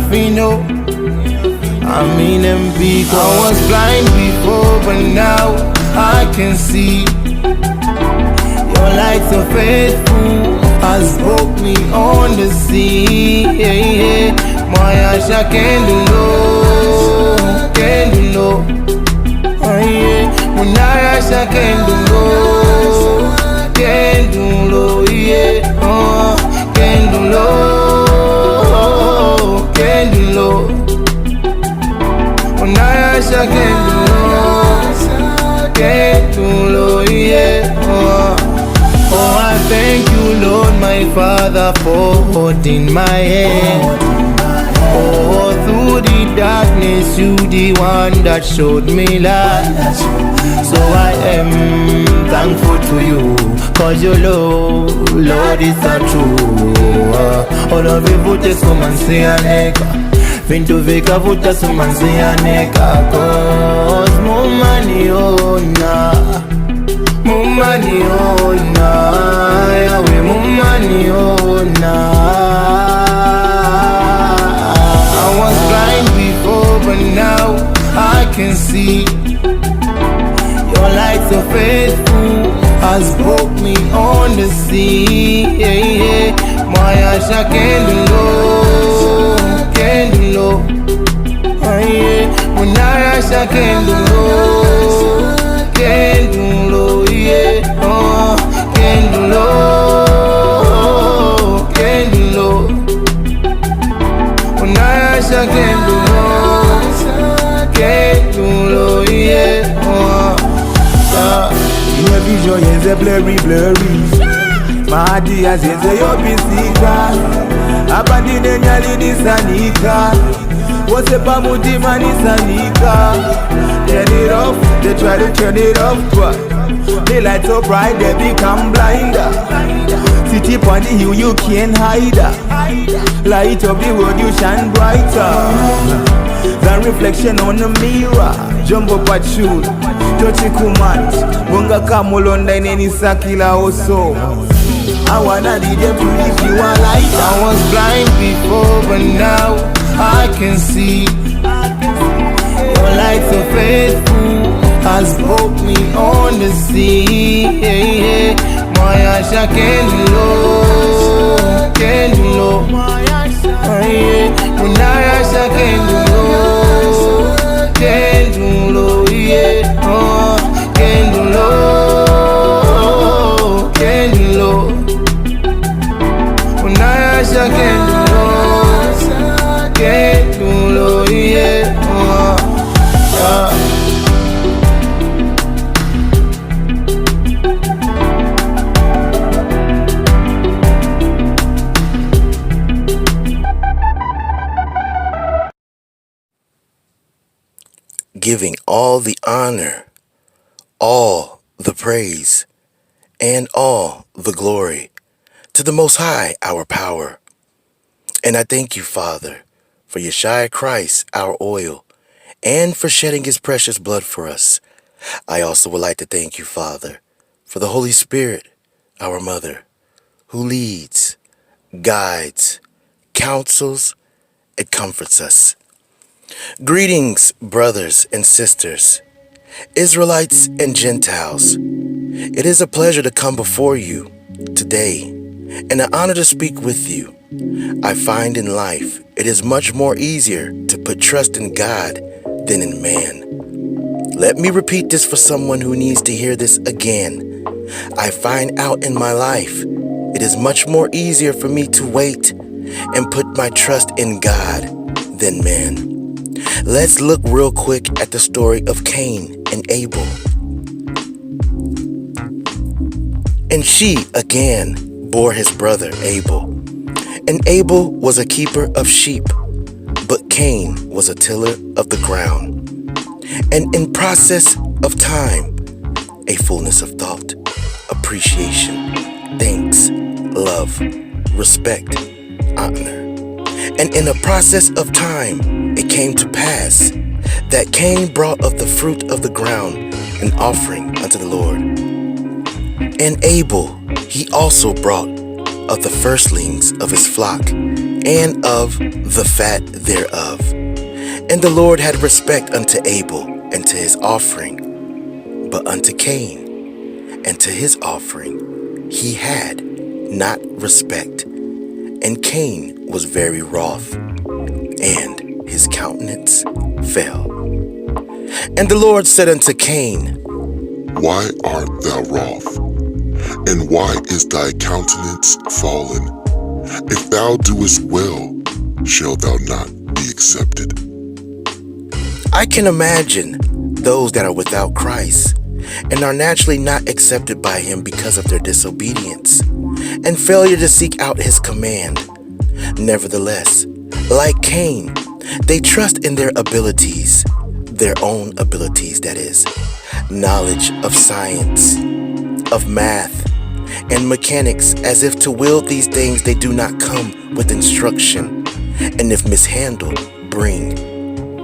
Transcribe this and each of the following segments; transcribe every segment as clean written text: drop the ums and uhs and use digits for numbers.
fino. I mean them big. I was blind before, but now I can see. Your light so faithful has broke me on the sea. Moyasha kendulo, kendulo. Munayasha kendulo, kendulo, kendulo, kendulo. Munayasha kendulo, Oh, I thank you, Lord, my Father, for holding my hand. Oh, through the darkness, you the one that showed me light. So I am thankful to you, cause your love, Lord, is so true. All of you vote so man say aneka. Fintu veka vote so man say aneka. Cause more money, oh nah. More money, oh nah. Yahweh, more money, oh nah. I was blind before, but now I can see. Your light so faithful has broke me on the sea. Moyasha kendulo, kendulo. Munayasha kendulo, kendulo, kendulo, kendulo. Munayasha kendulo, kendulo, Your vision is a blurry. My ideas is a yopi sika. Abandine nyali nisanika. What's a pamuti manisanika. Turn it off, they try to turn it off, but they light so bright they become blinder. City upon the hill you can't hide. Light of the world you shine brighter than reflection on the mirror. Jumbo patrol, Tochi Kumat, Bunga Kamulonda in any Sakila also. I wanna need them to live you a light. I was blind before, but now I can see. Your light so faithful has broke me on the sea. Moyasha kendulo, kendulo. Munayasha kendulo, kendulo, kendulo, kendulo. Munayasha kendulo, kendulo, Giving all the honor, all the praise, and all the glory to the Most High, our power. And I thank you, Father, for Yeshua Christ, our oil, and for shedding his precious blood for us. I also would like to thank you, Father, for the Holy Spirit, our mother, who leads, guides, counsels, and comforts us. Greetings, brothers and sisters, Israelites and Gentiles. It is a pleasure to come before you today and an honor to speak with you. I find in life it is much more easier to put trust in God than in man. Let me repeat this for someone who needs to hear this again. I find out in my life it is much more easier for me to wait and put my trust in God than man. Let's look real quick at the story of Cain and Abel. And she again bore his brother Abel. And Abel was a keeper of sheep, but Cain was a tiller of the ground. And in process of time, a fullness of thought, appreciation, thanks, love, respect, honor. And in a process of time, it came to pass that Cain brought of the fruit of the ground an offering unto the Lord. And Abel, he also brought of the firstlings of his flock, and of the fat thereof. And the Lord had respect unto Abel and to his offering, but unto Cain and to his offering he had not respect. And Cain was very wroth, and his countenance fell. And the Lord said unto Cain, Why art thou wroth? And why is thy countenance fallen? If thou doest well, shalt thou not be accepted. I can imagine those that are without Christ and are naturally not accepted by him because of their disobedience and failure to seek out his command. Nevertheless, like Cain, they trust in their abilities, their own abilities, that is, knowledge of science, of math, and mechanics, as if to wield these things they do not come with instruction, and if mishandled, bring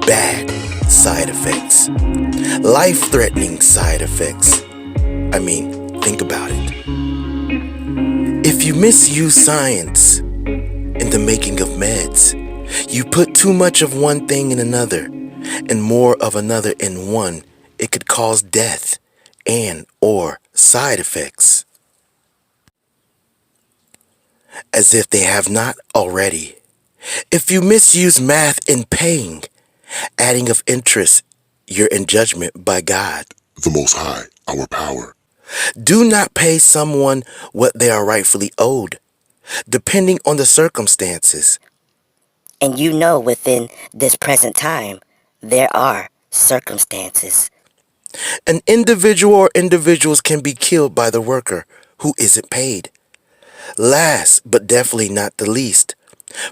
bad side effects, life-threatening side effects. I mean, think about it. If you misuse science in the making of meds, you put too much of one thing in another and more of another in one, it could cause death and or side effects, as if they have not already. If you misuse math in paying, adding of interest, you're in judgment by God. The Most High, our power. Do not pay someone what they are rightfully owed, depending on the circumstances. And you know within this present time, there are circumstances. An individual or individuals can be killed by the worker who isn't paid. Last, but definitely not the least,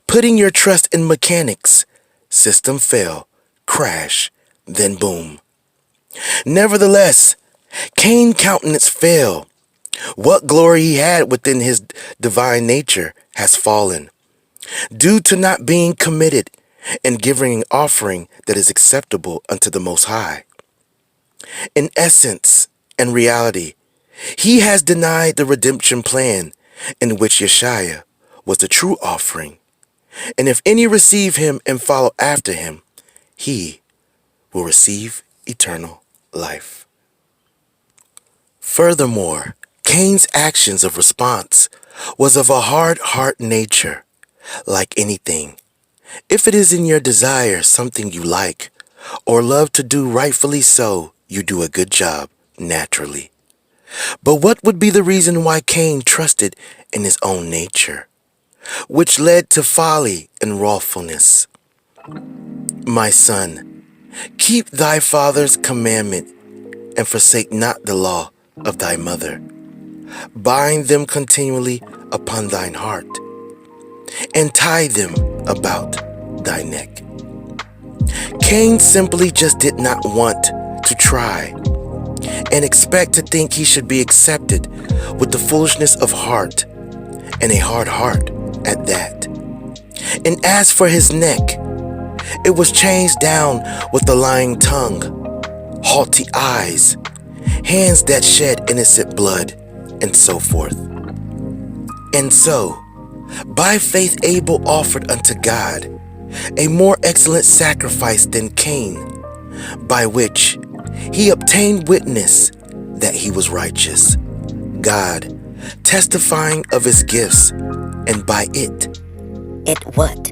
putting your trust in mechanics. System fail, crash, then boom. Nevertheless, Cain's countenance fell. What glory he had within his divine nature has fallen, due to not being committed and giving an offering that is acceptable unto the Most High. In essence and reality, he has denied the redemption plan in which Yeshua was the true offering. And if any receive him and follow after him, he will receive eternal life. Furthermore, Cain's actions of response was of a hard heart nature. Like anything, if it is in your desire something you like or love to do rightfully so, you do a good job naturally. But what would be the reason why Cain trusted in his own nature, which led to folly and wrathfulness? My son, keep thy father's commandment and forsake not the law of thy mother. Bind them continually upon thine heart and tie them about thy neck. Cain simply just did not want to try and expect to think he should be accepted with the foolishness of heart, and a hard heart at that. And as for his neck, it was changed down with a lying tongue, haughty eyes, hands that shed innocent blood, and so forth. And so, by faith Abel offered unto God a more excellent sacrifice than Cain, by which he obtained witness that he was righteous, God testifying of his gifts, and by it. It what?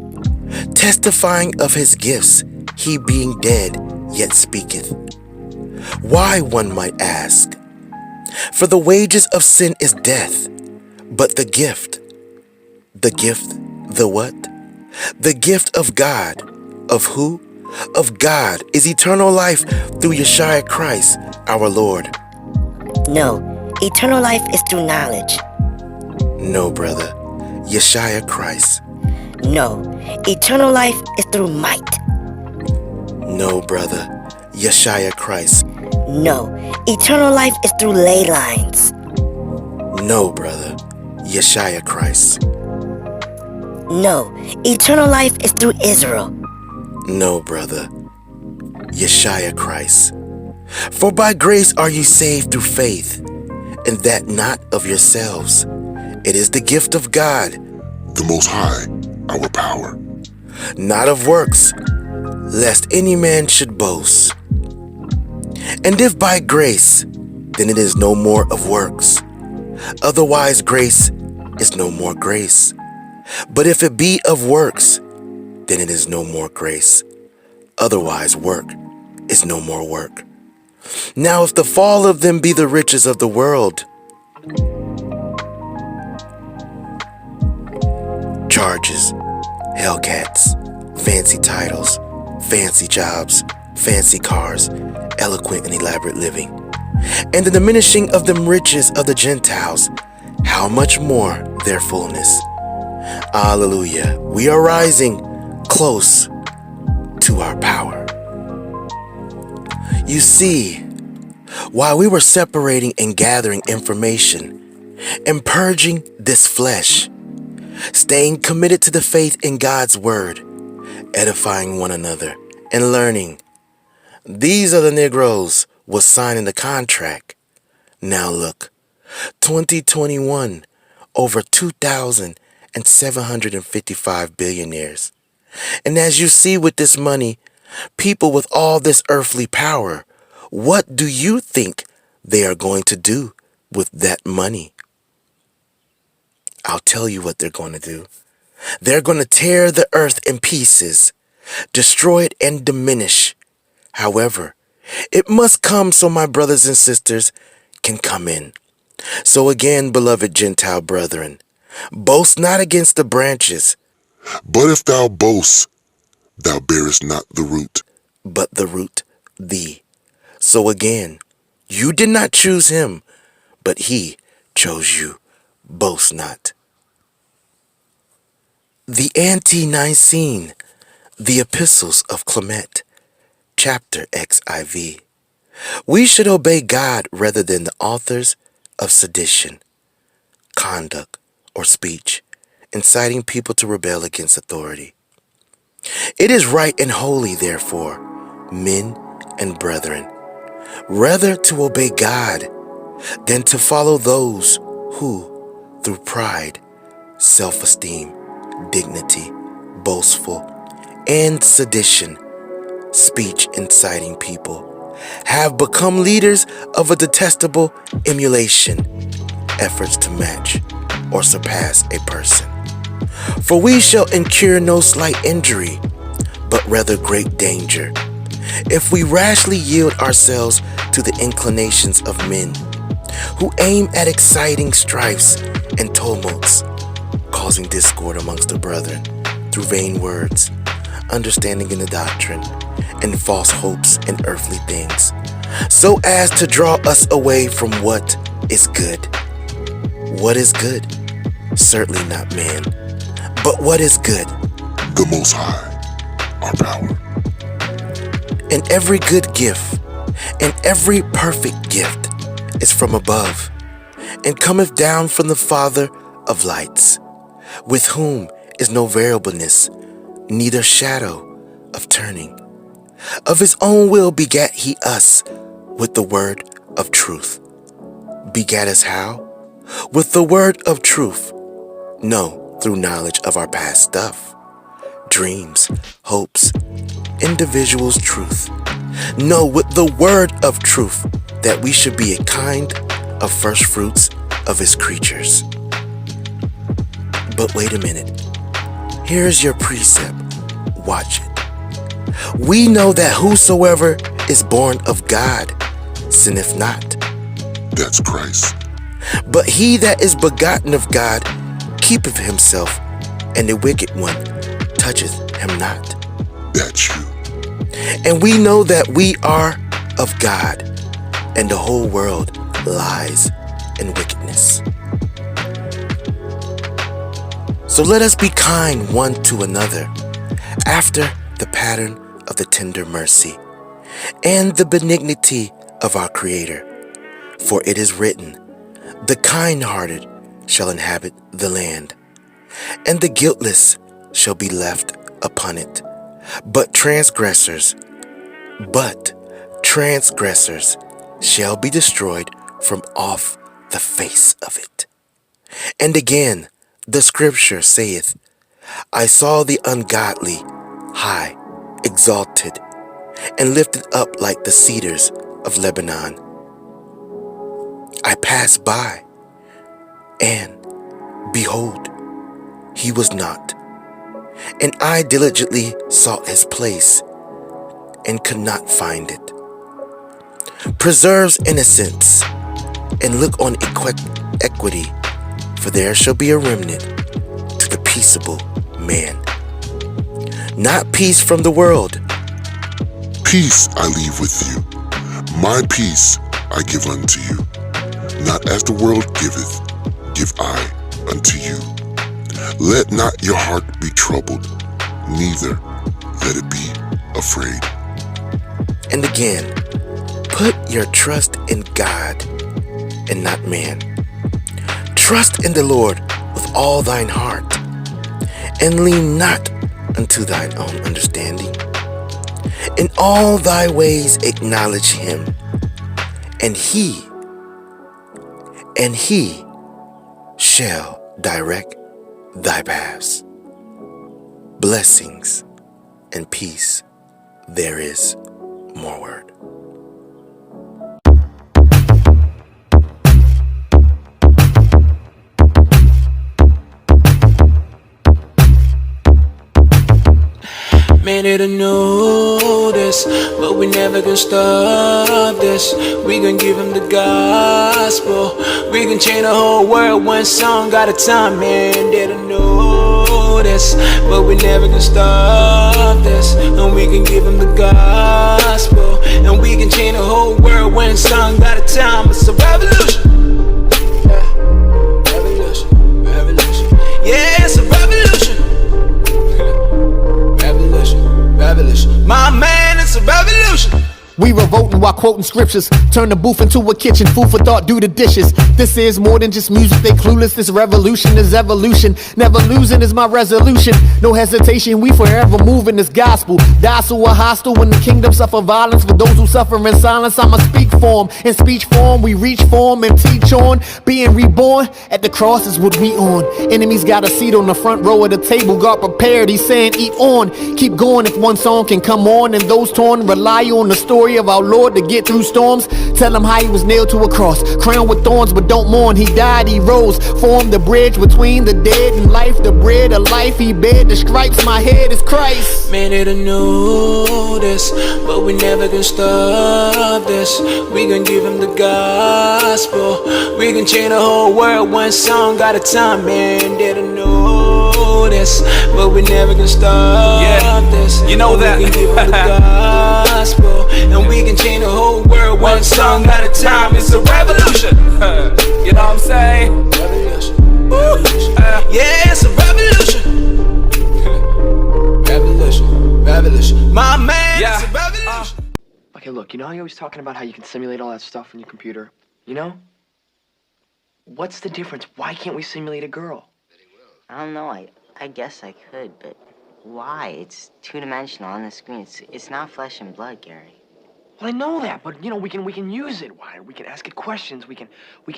Testifying of his gifts, he being dead yet speaketh. Why, one might ask? For the wages of sin is death, but the gift, the what? The gift of God. Of who? Of God is eternal life through Yeshua Christ, our Lord. No, eternal life is through knowledge. No, brother. Yeshua Christ. No, eternal life is through might. No, brother. Yeshua Christ. No, eternal life is through ley lines. No, brother. Yeshua Christ. No, eternal life is through Israel. No, brother. Yeshua Christ. For by grace are you saved through faith, and that not of yourselves. It is the gift of God, the Most High, our power. not of works, lest any man should boast. And if by grace, then it is no more of works. Otherwise grace is no more grace. But if it be of works, then it is no more grace. Otherwise work is no more work. Now if the fall of them be the riches of the world, charges, Hellcats, fancy titles, fancy jobs, fancy cars, eloquent and elaborate living, and the diminishing of them riches of the Gentiles, how much more their fullness. Hallelujah. We are rising close to our power. You see, while we were separating and gathering information and purging this flesh, staying committed to the faith in God's word, edifying one another, and learning, these are the Negroes was signing the contract. Now look, 2021, over 2,755 billionaires. And as you see with this money, people with all this earthly power, what do you think they are going to do with that money? I'll tell you what they're going to do. They're going to tear the earth in pieces, destroy it and diminish. However, it must come so my brothers and sisters can come in. So again, beloved Gentile brethren, boast not against the branches, But if thou boast, thou bearest not the root. but the root thee. So again, you did not choose him, but he chose you. Boast not. The Ante-Nicene, the Epistles of Clement, chapter XIV. We should obey God rather than the authors of sedition, conduct, or speech, inciting people to rebel against authority. It is right and holy, therefore, men and brethren, rather to obey God than to follow those who, through pride, self-esteem, dignity, boastful, and sedition, speech inciting people, have become leaders of a detestable emulation, efforts to match or surpass a person. For we shall incur no slight injury, but rather great danger, if we rashly yield ourselves to the inclinations of men, who aim at exciting strifes and tumults, causing discord amongst the brethren through vain words, understanding in the doctrine, and false hopes in earthly things, so as to draw us away from what is good. What is good? Certainly not man. But what is good? The Most High, our power. And every good gift, and every perfect gift is from above, and cometh down from the Father of lights, with whom is no variableness, neither shadow of turning. Of his own will begat he us with the word of truth. Begat us how? With the word of truth. No, through knowledge of our past stuff, dreams, hopes, individuals' truth. No, with the word of truth, that we should be a kind of first fruits of his creatures. But wait a minute. Here's your precept. Watch it. We know that whosoever is born of God sinneth not. That's Christ. But he that is begotten of God keepeth himself, and the wicked one toucheth him not. That's you. And we know that we are of God, and the whole world lies in wickedness. So let us be kind one to another, after the pattern of the tender mercy and the benignity of our Creator. For it is written, the kind-hearted shall inhabit the land, and the guiltless shall be left upon it. But transgressors shall be destroyed from off the face of it. And again, the scripture saith, I saw the ungodly high, exalted, and lifted up like the cedars of Lebanon. I passed by, and behold, he was not. And I diligently sought his place, and could not find it. Preserves innocence, and look on equity, for there shall be a remnant to the peaceable man. Not peace from the world. Peace I leave with you. My peace I give unto you. Not as the world giveth, give I unto you. Let not your heart be troubled, neither let it be afraid. And again, put your trust in God and not man. Trust in the Lord with all thine heart, and lean not unto thine own understanding. In all thy ways acknowledge him, and he shall direct thy paths. Blessings and peace. There is more word. Man, they don't know this, but we never gonna stop this. We gon' give him the gospel. We gon' change the whole world one song at a time. Man, they don't know this, but we never gonna stop this. And we can give him the gospel, and we can change the whole world one song at a time. It's a revolution. Yeah. Revolution, revolution. Yeah, it's a revolution. Revolution. My man, it's a revolution. We revolting while quoting scriptures. Turn the booth into a kitchen. Food for thought, do the dishes. This is more than just music, they clueless. This revolution is evolution. Never losing is my resolution. No hesitation, we forever moving this gospel. Docile or hostile when the kingdom suffer violence. For those who suffer in silence, I'ma speak for 'em. In speech form, we reach for 'em and teach on. Being reborn at the cross is what we on. Enemies got a seat on the front row of the table. God prepared, he's saying eat on. Keep going if one song can come on. And those torn rely on the story of our Lord to get through storms. Tell him how he was nailed to a cross, crowned with thorns, but don't mourn. He died, he rose, formed the bridge between the dead and life. The bread of life he bared, the stripes my head is Christ. Man, they don't know this, but we never gonna stop this. We gon' give him the gospel. We gon' change the whole world one song at a time. Man, they don't know this, but we never gonna stop this. You know that. We can give him the gospel, and we can change the whole world one song at a time. It's a revolution. You know what I'm saying? Revolution. Revolution. Yeah, it's a revolution. Revolution. Revolution. My man, Yeah. it's a revolution. Okay, look, you know how you're always talking about how you can simulate all that stuff on your computer? You know? What's the difference? Why can't we simulate a girl? I don't know. I guess I could, but why? It's two-dimensional on the screen. It's not flesh and blood, Gary. Well, I know that, but you know, we can use it. Why? We can ask it questions. We can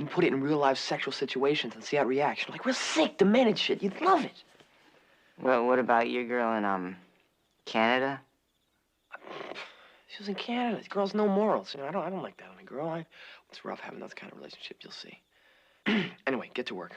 put it in real life sexual situations and see how it reacts. Like real sick, demented shit. You'd love it. Well, what about your girl in Canada? She was in Canada. Girls no morals. You know, I don't like that on a girl. It's rough having that kind of relationship. You'll see. Anyway, get to work.